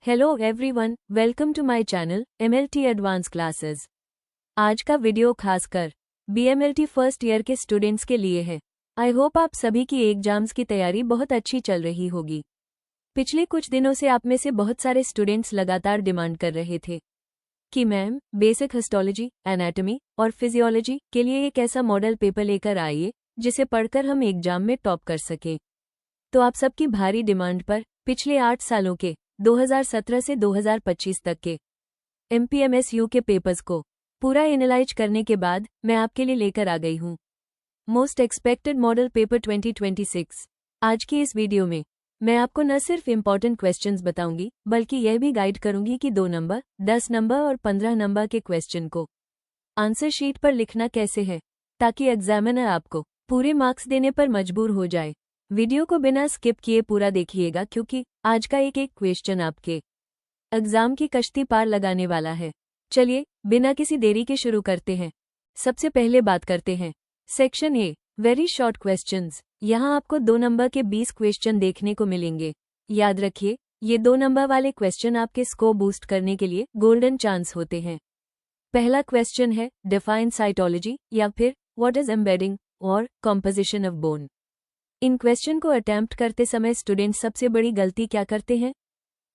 Hello everyone, welcome to my channel MLT advance classes. आज का video खासकर BMLT first year के students के लिए है। आई होप आप सभी की एग्जाम्स की तैयारी बहुत अच्छी चल रही होगी। पिछले कुछ दिनों से आप में से बहुत सारे स्टूडेंट्स लगातार डिमांड कर रहे थे कि मैम बेसिक हिस्टोलॉजी, एनाटॉमी और फिजियोलॉजी के लिए एक ऐसा मॉडल पेपर लेकर आइए जिसे पढ़कर हम एग्जाम में टॉप कर सकें। तो आप सबकी भारी डिमांड पर पिछले 8 सालों के 2017 से 2025 तक के MPMSU के पेपर्स को पूरा एनालाइज करने के बाद मैं आपके लिए लेकर आ गई हूँ मोस्ट एक्सपेक्टेड मॉडल पेपर 2026। आज की इस वीडियो में मैं आपको न सिर्फ इम्पॉर्टेंट क्वेश्चंस बताऊंगी बल्कि यह भी गाइड करूंगी कि 2 नंबर, 10 नंबर और 15 नंबर के क्वेश्चन को आंसर शीट पर लिखना कैसे है ताकि एग्जामिनर आपको पूरे मार्क्स देने पर मजबूर हो जाए। वीडियो को बिना स्किप किए पूरा देखिएगा क्योंकि आज का एक एक क्वेश्चन आपके एग्जाम की कश्ती पार लगाने वाला है। चलिए बिना किसी देरी के शुरू करते हैं। सबसे पहले बात करते हैं section A, very short questions. यहाँ आपको 2 नंबर के 20 क्वेश्चन देखने को मिलेंगे। याद रखिए, ये 2 नंबर वाले क्वेश्चन आपके स्कोर बूस्ट करने के लिए गोल्डन चांस होते हैं। पहला क्वेश्चन है डिफाइन साइटोलॉजी या फिर व्हाट इज एम्बेडिंग और composition of bone. In question को अटेम्प्ट करते समय स्टूडेंट सबसे बड़ी गलती क्या करते हैं?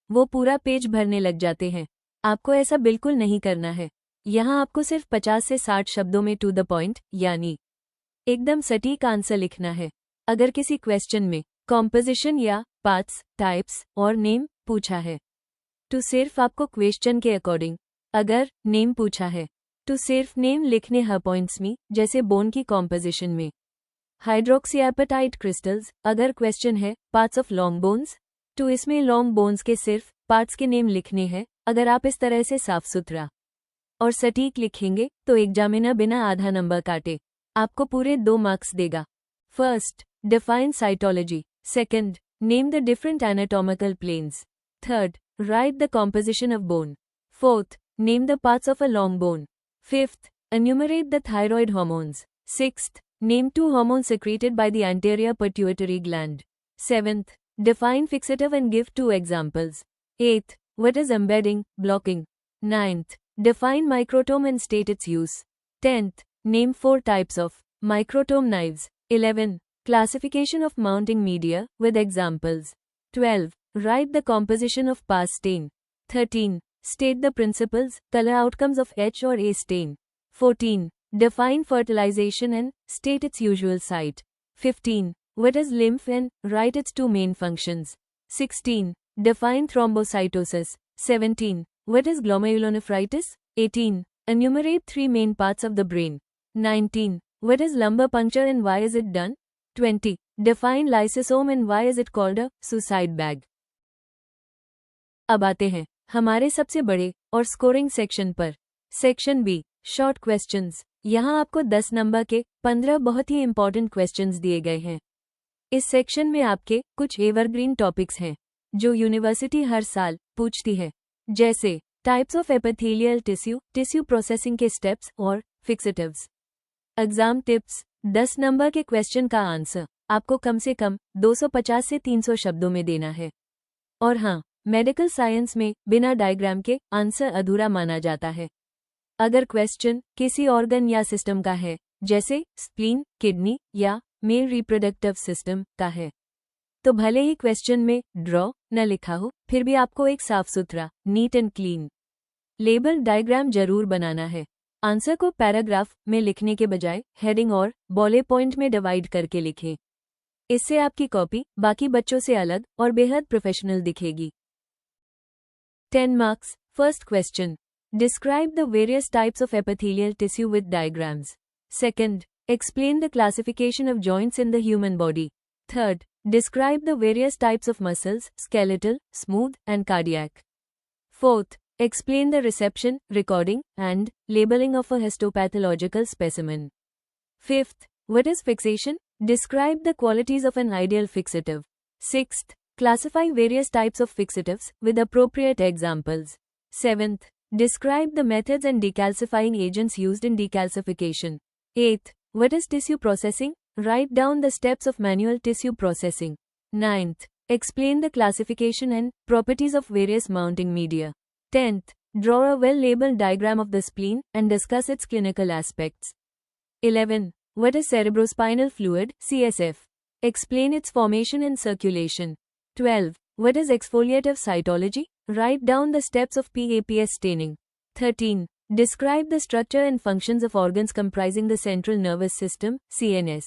वो पूरा पेज भरने लग जाते हैं। आपको ऐसा बिल्कुल नहीं करना है। यहाँ आपको सिर्फ 50 से 60 शब्दों में टू द पॉइंट यानी एकदम सटीक आंसर लिखना है। अगर किसी क्वेश्चन में कॉम्पोजिशन या पार्ट्स, टाइप्स और नेम पूछा है तो सिर्फ आपको क्वेश्चन के अकॉर्डिंग, अगर नेम पूछा है तो सिर्फ नेम लिखने हर पॉइंट्स में, जैसे बोन की कॉम्पोजिशन में हाइड्रोक्सीएपेटाइट क्रिस्टल्स। अगर क्वेश्चन है पार्ट्स ऑफ लॉन्ग बोन्स तो इसमें लॉन्ग बोन्स के सिर्फ पार्ट्स के नेम लिखने हैं। अगर आप इस तरह से साफ सुथरा और सटीक लिखेंगे तो एग्जामिनर बिना आधा नंबर काटे आपको पूरे 2 मार्क्स देगा। First, define cytology. Second, name the different anatomical planes. Third, write the composition of bone. Fourth, name the parts of a long bone. Fifth, enumerate the thyroid hormones. Sixth, name 2 hormones secreted by the anterior pituitary gland. 7th, define fixative and give 2 examples. 8th, what is embedding, blocking. 9th, define microtome and state its use. 10th, name 4 types of microtome knives. 11, classification of mounting media with examples. 12, write the composition of pass stain. 13, state the principles, color outcomes of H or A stain. 14, define fertilization and state its usual site. 15. What is lymph and write its 2 main functions. 16. Define thrombocytosis. 17. What is glomerulonephritis? 18. Enumerate 3 main parts of the brain. 19. What is lumbar puncture and why is it done? 20. Define lysosome and why is it called a suicide bag. अब आते हैं हमारे सबसे बड़े और scoring section पर। Section B, short questions. यहाँ आपको 10 नंबर के 15 बहुत ही इंपॉर्टेंट क्वेश्चंस दिए गए हैं। इस सेक्शन में आपके कुछ एवरग्रीन टॉपिक्स हैं जो यूनिवर्सिटी हर साल पूछती है, जैसे types of epithelial tissue, tissue processing के स्टेप्स और फिक्सेटिव्स। एग्जाम टिप्स, 10 नंबर के क्वेश्चन का आंसर आपको कम से कम 250 से 300 शब्दों में देना है। और हाँ, मेडिकल साइंस में बिना डायग्राम के आंसर अधूरा माना जाता है। अगर क्वेश्चन किसी ऑर्गन या सिस्टम का है, जैसे स्प्लीन, किडनी या मेल रिप्रोडक्टिव सिस्टम का है, तो भले ही क्वेश्चन में ड्रॉ न लिखा हो, फिर भी आपको एक साफ सुथरा, neat and clean label diagram जरूर बनाना है। आंसर को पैराग्राफ में लिखने के बजाय हेडिंग और बॉले पॉइंट में डिवाइड करके लिखें। इससे आपकी कॉपी बाकी बच्चों से अलग और बेहद प्रोफेशनल दिखेगी। 10 marks. First question, describe the various types of epithelial tissue with diagrams. Second, explain the classification of joints in the human body. Third, describe the various types of muscles, skeletal, smooth, and cardiac. Fourth, explain the reception, recording, and labeling of a histopathological specimen. Fifth, what is fixation? Describe the qualities of an ideal fixative. Sixth, classify various types of fixatives with appropriate examples. Seventh, describe the methods and decalcifying agents used in decalcification. 8th, what is tissue processing? Write down the steps of manual tissue processing. 9th, explain the classification and properties of various mounting media. 10th, draw a well-labeled diagram of the spleen and discuss its clinical aspects. 11. What is cerebrospinal fluid, CSF? Explain its formation and circulation. 12. What is exfoliative cytology? Write down the steps of PAPS staining. 13. Describe the structure and functions of organs comprising the central nervous system, CNS.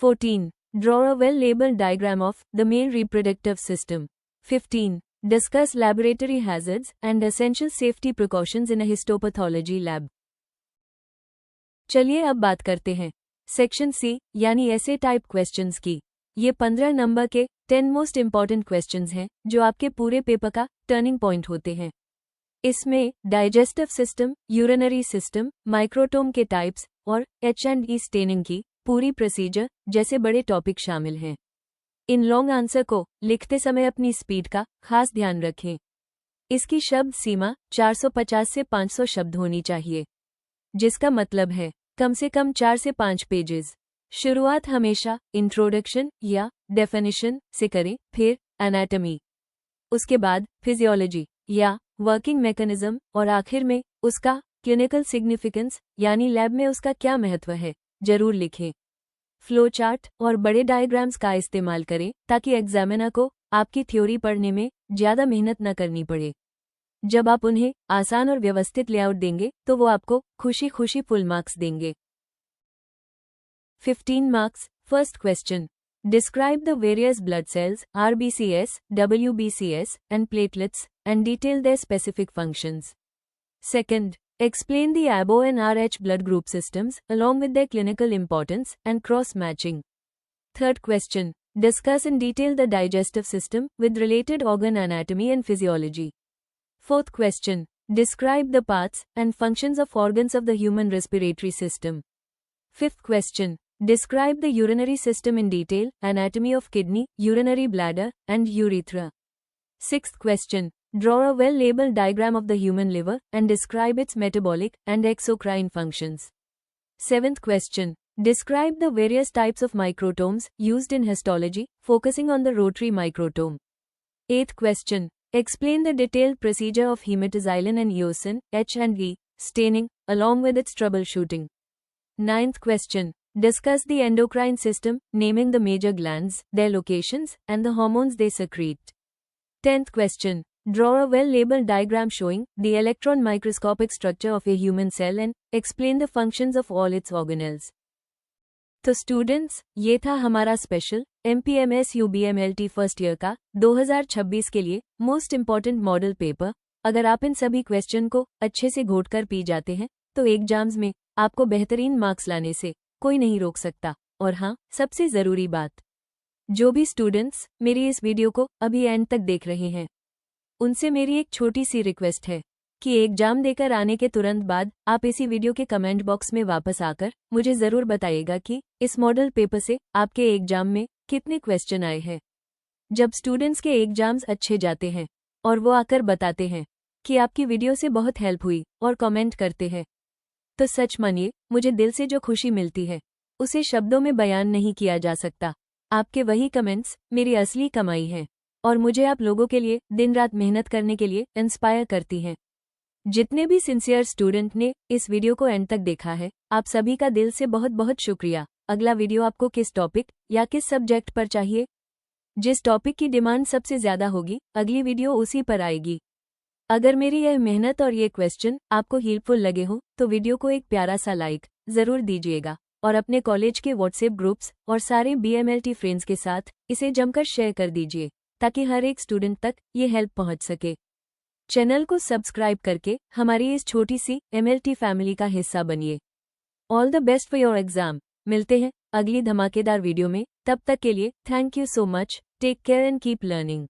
14. Draw a well-labeled diagram of the male reproductive system. 15. Discuss laboratory hazards and essential safety precautions in a histopathology lab. चलिए अब बात करते हैं section C यानी ऐसे type questions की। ये 15 number के 10 मोस्ट इंपॉर्टेंट क्वेश्चंस हैं जो आपके पूरे पेपर का टर्निंग पॉइंट होते हैं। इसमें digestive system, urinary system, microtome के टाइप्स और H&E स्टेनिंग की पूरी प्रोसीजर जैसे बड़े टॉपिक शामिल हैं। इन लॉन्ग आंसर को लिखते समय अपनी स्पीड का खास ध्यान रखें। इसकी शब्द सीमा 450 से 500 शब्द होनी चाहिए, जिसका मतलब है कम से कम 4 से 5 पेजेस। शुरुआत हमेशा इंट्रोडक्शन या डेफिनेशन से करें, फिर एनाटॉमी, उसके बाद फिजियोलॉजी या वर्किंग मैकेनिज्म और आखिर में उसका क्लिनिकल सिग्निफिकेंस यानी लैब में उसका क्या महत्व है जरूर लिखें। फ्लो चार्ट और बड़े डायग्राम्स का इस्तेमाल करें ताकि एग्जामिनर को आपकी थ्योरी पढ़ने में ज़्यादा मेहनत न करनी पड़े। जब आप उन्हें आसान और व्यवस्थित लेआउट देंगे तो वो आपको खुशी खुशी फुल मार्क्स देंगे। 15 marks. First question, describe the various blood cells RBCS, WBCS and platelets and detail their specific functions. Second, explain the ABO and RH blood group systems along with their clinical importance and cross-matching. Third question, discuss in detail the digestive system with related organ anatomy and physiology. Fourth question, describe the parts and functions of organs of the human respiratory system. Fifth question, describe the urinary system in detail, anatomy of kidney, urinary bladder, and urethra. Sixth question, draw a well-labeled diagram of the human liver and describe its metabolic and exocrine functions. Seventh question, describe the various types of microtomes used in histology, focusing on the rotary microtome. Eighth question, explain the detailed procedure of hematoxylin and eosin, H&E, staining, along with its troubleshooting. Ninth question, discuss the endocrine system, naming the major glands, their locations, and the hormones they secrete. 10th question, draw a well-labeled diagram showing the electron microscopic structure of a human cell and explain the functions of all its organelles. तो students, ये था हमारा special MPMS UBMLT first year का 2026 के लिए most important model paper. अगर आप इन सभी क्वेश्चन को अच्छे से घोट कर पी जाते हैं तो एग्जाम्स में आपको बेहतरीन मार्क्स लाने से कोई नहीं रोक सकता। और हाँ, सबसे ज़रूरी बात, जो भी स्टूडेंट्स मेरी इस वीडियो को अभी एंड तक देख रहे हैं उनसे मेरी एक छोटी सी रिक्वेस्ट है कि एग्जाम देकर आने के तुरंत बाद आप इसी वीडियो के कमेंट बॉक्स में वापस आकर मुझे ज़रूर बताइएगा कि इस मॉडल पेपर से आपके एग्जाम में कितने क्वेश्चन आए हैं। जब स्टूडेंट्स के एग्जाम्स अच्छे जाते हैं और वो आकर बताते हैं कि आपकी वीडियो से बहुत हेल्प हुई और कमेंट करते हैं, तो सच मानिए मुझे दिल से जो खुशी मिलती है उसे शब्दों में बयान नहीं किया जा सकता। आपके वही कमेंट्स मेरी असली कमाई है और मुझे आप लोगों के लिए दिन रात मेहनत करने के लिए इंस्पायर करती हैं। जितने भी सिंसियर स्टूडेंट ने इस वीडियो को एंड तक देखा है, आप सभी का दिल से बहुत बहुत शुक्रिया। अगला वीडियो आपको किस टॉपिक या किस सब्जेक्ट पर चाहिए? जिस टॉपिक की डिमांड सबसे ज़्यादा होगी अगली वीडियो उसी पर आएगी। अगर मेरी यह मेहनत और ये क्वेश्चन आपको हेल्पफुल लगे हो तो वीडियो को एक प्यारा सा लाइक ज़रूर दीजिएगा और अपने कॉलेज के व्हाट्सएप ग्रुप्स और सारे BMLT फ्रेंड्स के साथ इसे जमकर शेयर कर दीजिए ताकि हर एक स्टूडेंट तक ये हेल्प पहुंच सके। चैनल को सब्सक्राइब करके हमारी इस छोटी सी MLT फैमिली का हिस्सा बनिए। All the best for your exam. मिलते हैं अगली धमाकेदार वीडियो में, तब तक के लिए thank you so much. Take care and keep learning.